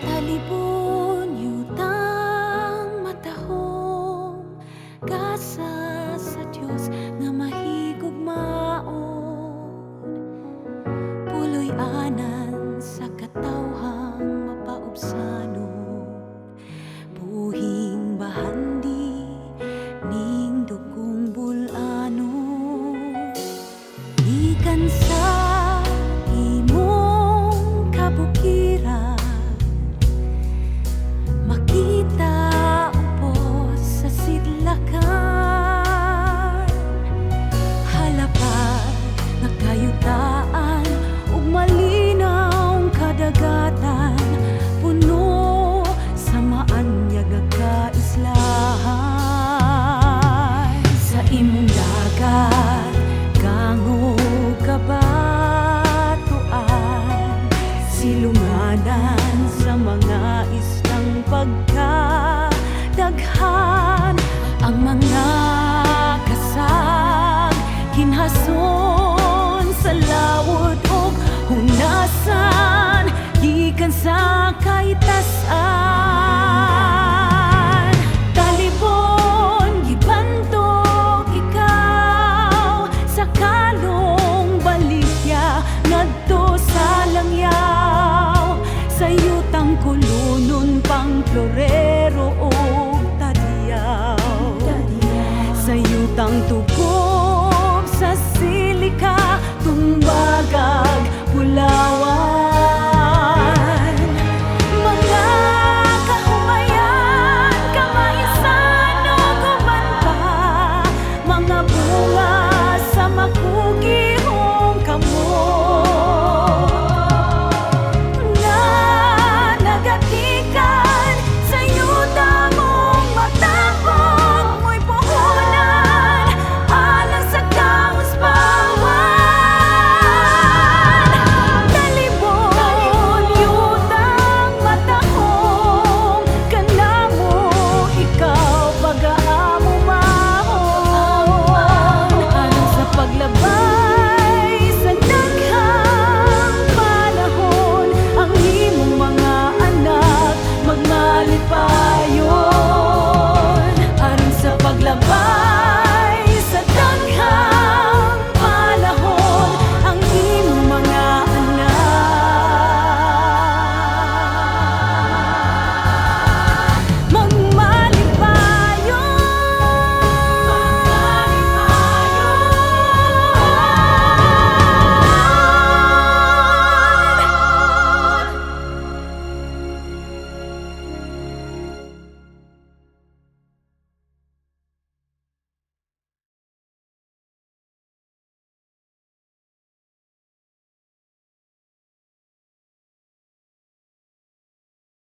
Talibon yutang matahong gasa sa Dios nga mahigugmaon. Puloy anan sa katawhang mapaubsanon, buhing bahandi ning dugong bul-anon. Gikan sa imong kabukiran, makita upos sa sidlakan. Halapad nga kayutaan ug malinaw kadagatan, puno sa maanyag nga kaislahan. Sa imong dagat kango kabatuan, silunganan sa mga islang pagkadaghan. Ang mga kasag kinhason sa lawod ug hunasan.